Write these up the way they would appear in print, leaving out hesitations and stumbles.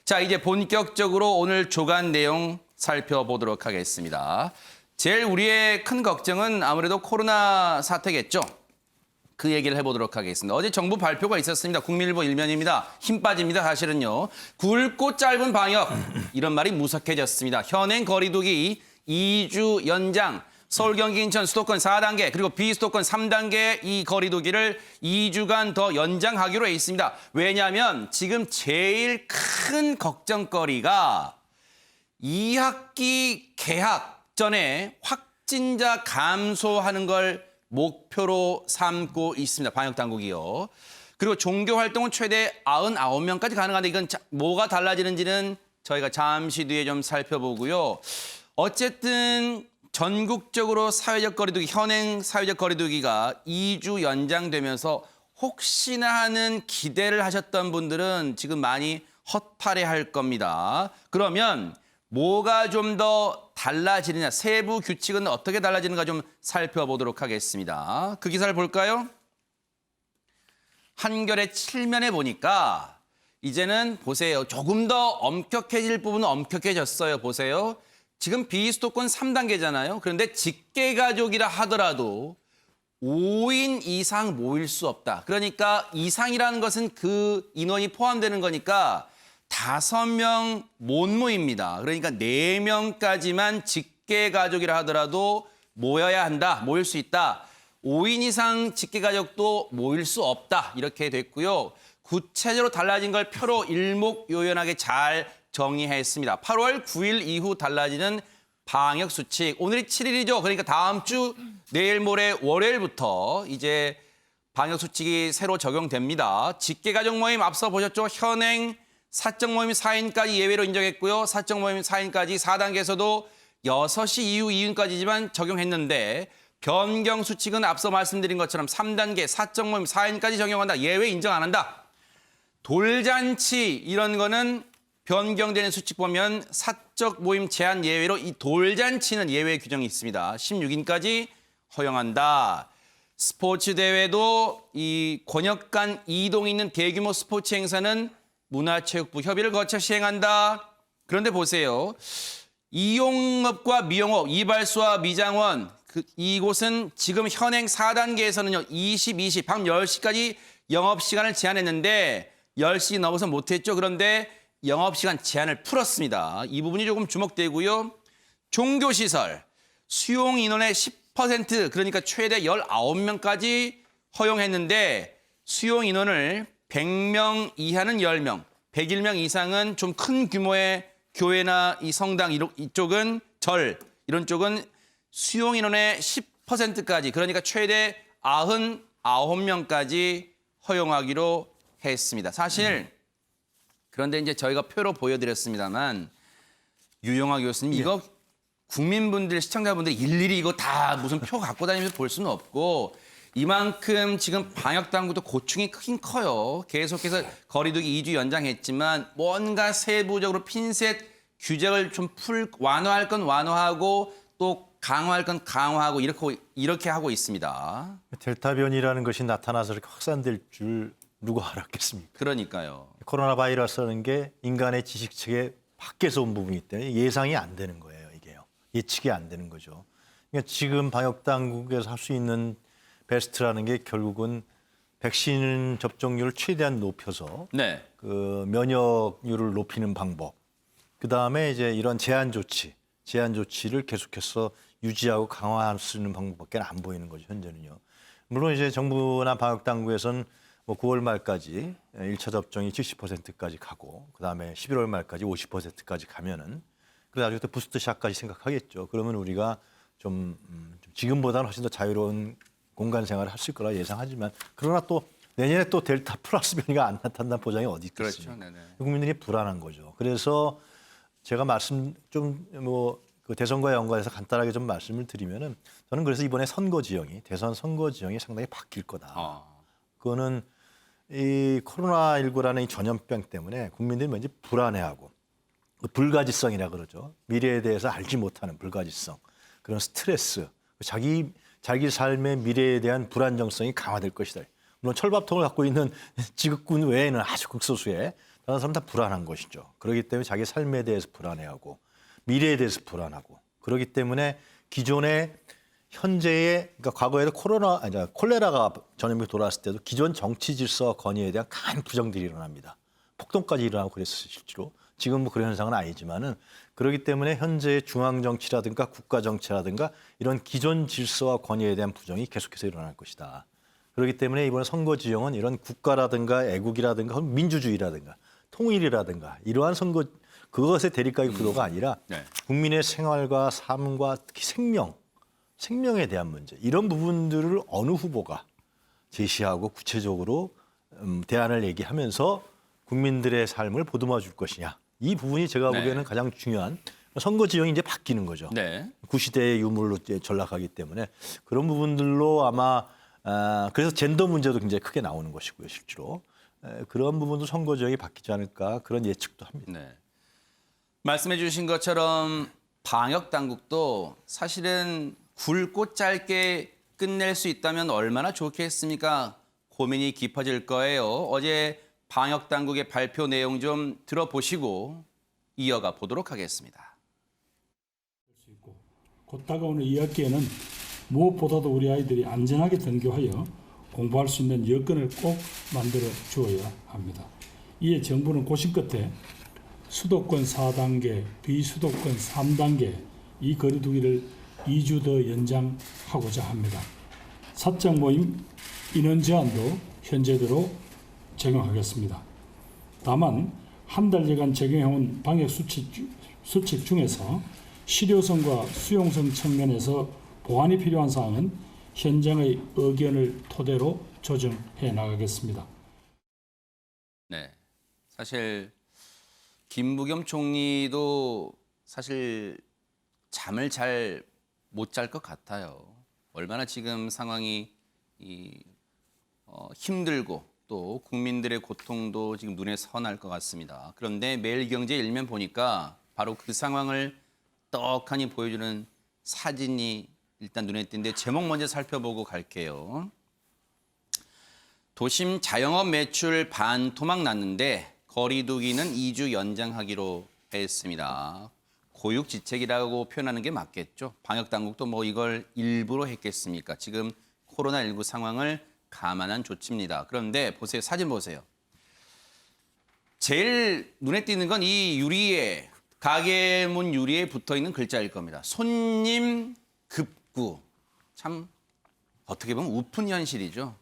자, 이제 본격적으로 오늘 주간 내용 살펴보도록 하겠습니다. 제일 우리의 큰 걱정은 아무래도 코로나 사태겠죠. 그 얘기를 해보도록 하겠습니다. 어제 정부 발표가 있었습니다. 국민일보 일면입니다. 힘 빠집니다. 사실은요. 굵고 짧은 방역, 이런 말이 무색해졌습니다. 현행 거리두기 2주 연장, 서울, 경기, 인천, 수도권 4단계, 그리고 비수도권 3단계 이 거리두기를 2주간 더 연장하기로 해 있습니다. 왜냐하면 지금 제일 큰 걱정거리가 2학기 개학 전에 확진자 감소하는 걸 목표로 삼고 있습니다. 방역당국이요. 그리고 종교활동은 최대 99명까지 가능한데 이건 뭐가 달라지는지는 저희가 잠시 뒤에 좀 살펴보고요. 어쨌든 전국적으로 사회적 거리두기, 현행 사회적 거리두기가 2주 연장되면서 혹시나 하는 기대를 하셨던 분들은 지금 많이 허탈해할 겁니다. 그러면 뭐가 좀 더 달라지느냐, 세부 규칙은 어떻게 달라지는가 좀 살펴보도록 하겠습니다. 그 기사를 볼까요? 한겨레 7면에 보니까 이제는 보세요. 조금 더 엄격해질 부분은 엄격해졌어요. 보세요. 지금 비수도권 3단계잖아요. 그런데 직계가족이라 하더라도 5인 이상 모일 수 없다. 그러니까 이상이라는 것은 그 인원이 포함되는 거니까 5명 못 모입니다. 그러니까 4명까지만 직계가족이라 하더라도 모여야 한다. 모일 수 있다. 5인 이상 직계가족도 모일 수 없다. 이렇게 됐고요. 구체적으로 달라진 걸 표로 일목요연하게 잘 정의했습니다. 8월 9일 이후 달라지는 방역수칙. 오늘이 7일이죠. 그러니까 다음 주 내일 모레 월요일부터 이제 방역수칙이 새로 적용됩니다. 직계가족 모임 앞서 보셨죠? 현행 사적 모임 4인까지 예외로 인정했고요. 사적 모임 4인까지 4단계에서도 6시 이후 2인까지지만 적용했는데 변경 수칙은 앞서 말씀드린 것처럼 3단계 사적 모임 4인까지 적용한다. 예외 인정 안 한다. 돌잔치 이런 거는 변경되는 수칙 보면 사적 모임 제한 예외로 이 돌잔치는 예외 규정이 있습니다. 16인까지 허용한다. 스포츠 대회도 이 권역 간 이동이 있는 대규모 스포츠 행사는 문화체육부 협의를 거쳐 시행한다. 그런데 보세요. 이용업과 미용업, 이발소와 미장원 이곳은 지금 현행 4단계에서는요. 20, 밤 10시까지 영업시간을 제한했는데 10시 넘어서 못했죠. 그런데 영업시간 제한을 풀었습니다. 이 부분이 조금 주목되고요. 종교시설, 수용 인원의 10% 그러니까 최대 19명까지 허용했는데 수용 인원을 100명 이하는 10명, 101명 이상은 좀 큰 규모의 교회나 이 성당 이쪽은 절, 이런 쪽은 수용 인원의 10%까지 그러니까 최대 99명까지 허용하기로 했습니다. 사실 그런데 이제 저희가 표로 보여드렸습니다만 유영아 교수님 이거 국민분들, 시청자분들이 일일이 이거 다 무슨 표 갖고 다니면서 볼 수는 없고 이만큼 지금 방역당국도 고충이 크긴 커요. 계속해서 거리두기 2주 연장했지만 뭔가 세부적으로 핀셋 규정을 좀 완화할 건 완화하고 또 강화할 건 강화하고 이렇게 하고 있습니다. 델타 변이라는 것이 나타나서 이렇게 확산될 줄 누가 알았겠습니까? 그러니까요. 코로나 바이러스라는 게 인간의 지식체계 밖에서 온 부분이기 때문에 예상이 안 되는 거예요, 이게요. 예측이 안 되는 거죠. 그러니까 지금 방역당국에서 할 수 있는 베스트라는 게 결국은 백신 접종률을 최대한 높여서 네. 그 면역률을 높이는 방법. 그다음에 이제 이런 제한 조치를 계속해서 유지하고 강화할 수 있는 방법밖에 안 보이는 거죠, 현재는요. 물론 이제 정부나 방역당국에서는 뭐 9월 말까지 1차 접종이 70%까지 가고 그다음에 11월 말까지 50%까지 가면은 그래서 나중에 또 부스트샷까지 생각하겠죠. 그러면 우리가 좀 지금보다는 훨씬 더 자유로운 공간 생활을 할 수 있을 거라 예상하지만 그러나 또 내년에 또 델타 플러스 변이가 안 나타난다는 보장이 어디 있겠습니까? 그렇죠. 네네. 국민들이 불안한 거죠. 그래서 제가 그 대선과 연관해서 간단하게 좀 말씀을 드리면은 저는 그래서 이번에 대선 선거 지형이 상당히 바뀔 거다. 그거는 이 코로나19라는 이 전염병 때문에 국민들이 왠지 불안해하고 불가지성이라 그러죠. 미래에 대해서 알지 못하는 불가지성, 그런 스트레스, 자기 삶의 미래에 대한 불안정성이 강화될 것이다. 물론 철밥통을 갖고 있는 지극군 외에는 아주 극소수의 다른 사람 다 불안한 것이죠. 그렇기 때문에 자기 삶에 대해서 불안해하고 미래에 대해서 불안하고 그렇기 때문에 기존의 현재의 그러니까 과거에도 콜레라가 전염병이 돌아왔을 때도 기존 정치 질서와 권위에 대한 강한 부정들이 일어납니다. 폭동까지 일어나고 그랬을 실제로 지금 뭐 그런 현상은 아니지만은 그렇기 때문에 현재의 중앙 정치라든가 국가 정치라든가 이런 기존 질서와 권위에 대한 부정이 계속해서 일어날 것이다. 그렇기 때문에 이번 선거 지형은 이런 국가라든가 애국이라든가 민주주의라든가 통일이라든가 이러한 선거 그것의 대립각의 구도가 아니라 네. 국민의 생활과 삶과 특히 생명에 대한 문제 이런 부분들을 어느 후보가 제시하고 구체적으로 대안을 얘기하면서 국민들의 삶을 보듬어 줄 것이냐. 이 부분이 제가 네. 보기에는 가장 중요한 선거 지형이 이제 바뀌는 거죠. 네. 구시대의 유물로 이제 전락하기 때문에 그런 부분들로 아마 그래서 젠더 문제도 굉장히 크게 나오는 것이고요. 실제로. 그런 부분도 선거 지형이 바뀌지 않을까 그런 예측도 합니다. 네. 말씀해 주신 것처럼 방역 당국도 사실은 굵고 짧게 끝낼 수 있다면 얼마나 좋겠습니까? 고민이 깊어질 거예요. 어제 방역 당국의 발표 내용 좀 들어보시고 이어가 보도록 하겠습니다. 곧 다가오는 2학기에는 무엇보다도 우리 아이들이 안전하게 등교하여 공부할 수 있는 여건을 꼭 만들어 주어야 합니다. 이에 정부는 고심 끝에 수도권 4단계, 비수도권 3단계 이 거리두기를 2주 더 연장하고자 합니다. 사적 모임 인원 제한도 현재대로 적용하겠습니다. 다만 한 달여간 적용해온 방역 수칙 중에서 실효성과 수용성 측면에서 보완이 필요한 사항은 현장의 의견을 토대로 조정해 나가겠습니다. 네. 사실 김부겸 총리도 사실 잠을 잘 못 잘 것 같아요. 얼마나 지금 상황이 힘들고 또 국민들의 고통도 지금 눈에 선할 것 같습니다. 그런데 매일경제 일면 보니까 바로 그 상황을 떡하니 보여주는 사진이 일단 눈에 띄는데 제목 먼저 살펴보고 갈게요. 도심 자영업 매출 반토막 났는데 거리두기는 2주 연장하기로 했습니다. 고육지책이라고 표현하는 게 맞겠죠. 방역당국도 뭐 이걸 일부러 했겠습니까? 지금 코로나19 상황을 감안한 조치입니다. 그런데 보세요. 사진 보세요. 제일 눈에 띄는 건 이 유리에 가게 문 유리에 붙어있는 글자일 겁니다. 손님 급구. 참 어떻게 보면 우픈 현실이죠.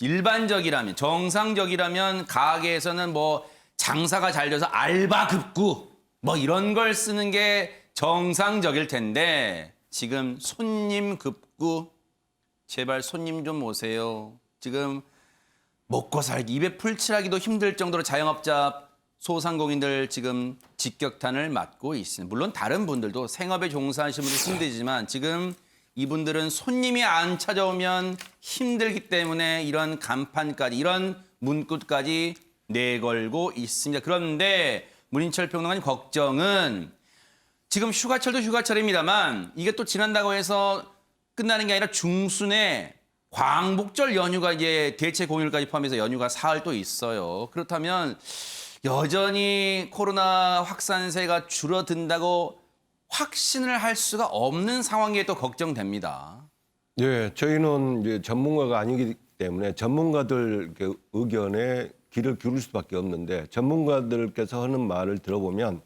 일반적이라면 정상적이라면 가게에서는 뭐 장사가 잘 돼서 알바 급구 뭐 이런 걸 쓰는 게 정상적일 텐데 지금 손님 급구 제발 손님 좀 오세요. 지금 먹고 살기 입에 풀칠하기도 힘들 정도로 자영업자 소상공인들 지금 직격탄을 맞고 있습니다. 물론 다른 분들도 생업에 종사하시는 분들 힘들지만 지금 이분들은 손님이 안 찾아오면 힘들기 때문에 이런 간판까지 이런 문구까지 내걸고 있습니다. 그런데 문인철 평론가님 걱정은 지금 휴가철도 휴가철입니다만 이게 또 지난다고 해서 끝나는 게 아니라 중순에 광복절 연휴가 이제 대체 공휴일까지 포함해서 연휴가 사흘 또 있어요. 그렇다면 여전히 코로나 확산세가 줄어든다고 확신을 할 수가 없는 상황에 또 걱정됩니다. 네, 저희는 이제 전문가가 아니기 때문에 전문가들 의견에 귀를 기울일 수밖에 없는데 전문가들께서 하는 말을 들어보면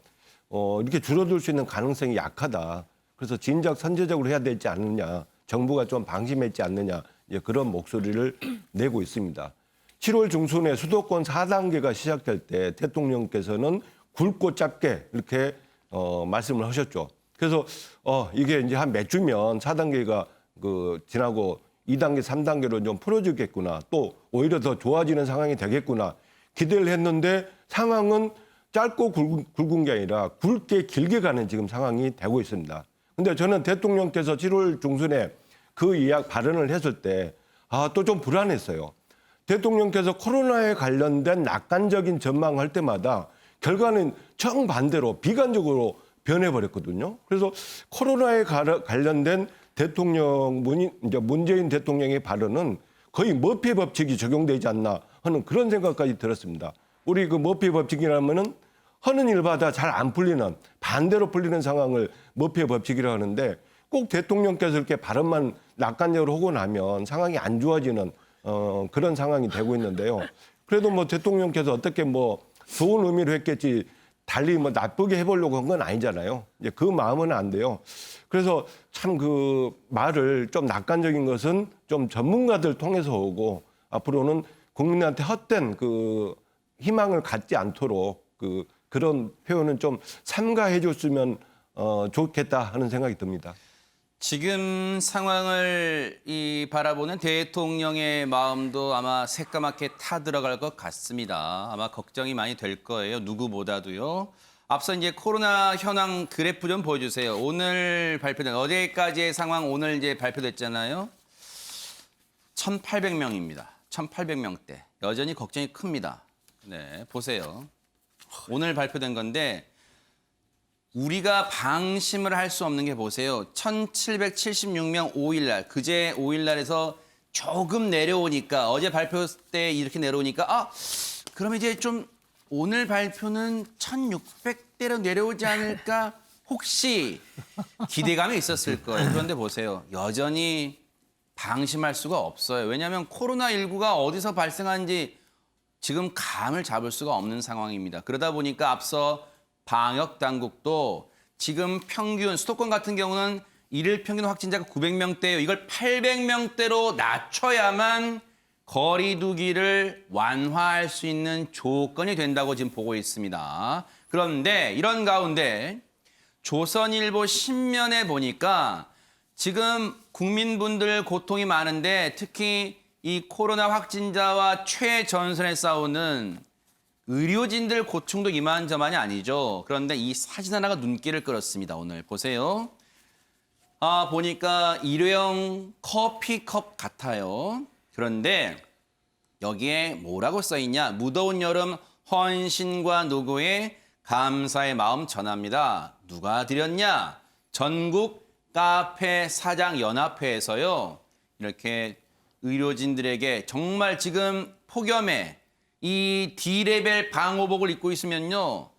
이렇게 줄어들 수 있는 가능성이 약하다. 그래서 진작 선제적으로 해야 되지 않느냐. 정부가 좀 방심했지 않느냐. 이제 그런 목소리를 내고 있습니다. 7월 중순에 수도권 4단계가 시작될 때 대통령께서는 굵고 짧게 이렇게 말씀을 하셨죠. 그래서 이게 이제 한 몇 주면 4단계가 지나고 2단계, 3단계로 좀 풀어지겠구나. 또 오히려 더 좋아지는 상황이 되겠구나. 기대를 했는데 상황은 짧고 굵은 게 아니라 굵게 길게 가는 지금 상황이 되고 있습니다. 근데 저는 대통령께서 7월 중순에 그 이야기 발언을 했을 때 또 좀 불안했어요. 대통령께서 코로나에 관련된 낙관적인 전망을 할 때마다 결과는 정반대로 비관적으로 변해버렸거든요. 그래서 코로나에 관련된 이제 문재인 대통령의 발언은 거의 머피 법칙이 적용되지 않나 하는 그런 생각까지 들었습니다. 우리 그 머피 법칙이라면은 하는 일마다 잘 안 풀리는 반대로 풀리는 상황을 머피의 법칙이라고 하는데 꼭 대통령께서 이렇게 발언만 낙관적으로 하고 나면 상황이 안 좋아지는 그런 상황이 되고 있는데요. 그래도 뭐 대통령께서 어떻게 뭐 좋은 의미로 했겠지 달리 뭐 나쁘게 해보려고 한 건 아니잖아요. 이제 그 마음은 안 돼요. 그래서 참 그 말을 좀 낙관적인 것은 좀 전문가들 통해서 오고 앞으로는 국민한테 헛된 그 희망을 갖지 않도록 그런 표현은 좀 삼가해 줬으면 좋겠다 하는 생각이 듭니다. 지금 상황을 바라보는 대통령의 마음도 아마 새까맣게 타들어갈 것 같습니다. 아마 걱정이 많이 될 거예요. 누구보다도요. 앞서 이제 코로나 현황 그래프 좀 보여주세요. 오늘 발표된 어제까지의 상황 오늘 이제 발표됐잖아요. 1,800명입니다. 1,800명대. 여전히 걱정이 큽니다. 네, 보세요. 오늘 발표된 건데 우리가 방심을 할 수 없는 게 보세요. 1,776명 5일날, 그제 5일날에서 조금 내려오니까 어제 발표 때 이렇게 내려오니까 그럼 이제 좀 오늘 발표는 1,600대로 내려오지 않을까 혹시 기대감이 있었을 거예요. 그런데 보세요. 여전히 방심할 수가 없어요. 왜냐하면 코로나19가 어디서 발생한지 지금 감을 잡을 수가 없는 상황입니다. 그러다 보니까 앞서 방역 당국도 지금 평균 수도권 같은 경우는 일일 평균 확진자가 900명대예요. 이걸 800명대로 낮춰야만 거리 두기를 완화할 수 있는 조건이 된다고 지금 보고 있습니다. 그런데 이런 가운데 조선일보 신면에 보니까 지금 국민분들 고통이 많은데 특히 이 코로나 확진자와 최전선에 싸우는 의료진들 고충도 이만저만이 아니죠. 그런데 이 사진 하나가 눈길을 끌었습니다. 오늘 보세요. 보니까 일회용 커피컵 같아요. 그런데 여기에 뭐라고 써있냐. 무더운 여름 헌신과 노고에 감사의 마음 전합니다. 누가 드렸냐. 전국 카페 사장 연합회에서요. 이렇게 의료진들에게 정말 지금 폭염에 이 D레벨 방호복을 입고 있으면요.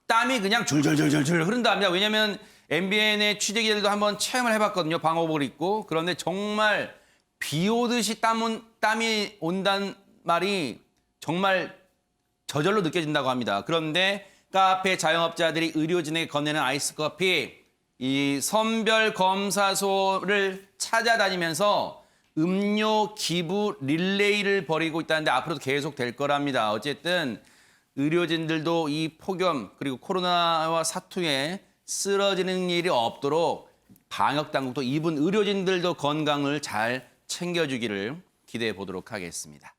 땀이 그냥 줄줄줄줄줄 흐른답니다. 왜냐하면 MBN의 취재기자들도 한번 체험을 해봤거든요. 방호복을 입고. 그런데 정말 비 오듯이 땀이 온다는 말이 정말 저절로 느껴진다고 합니다. 그런데 카페 자영업자들이 의료진에게 건네는 아이스커피, 이 선별검사소를 찾아다니면서 음료 기부 릴레이를 벌이고 있다는데 앞으로도 계속 될 거랍니다. 어쨌든 의료진들도 이 폭염 그리고 코로나와 사투에 쓰러지는 일이 없도록 방역당국도 이분 의료진들도 건강을 잘 챙겨주기를 기대해 보도록 하겠습니다.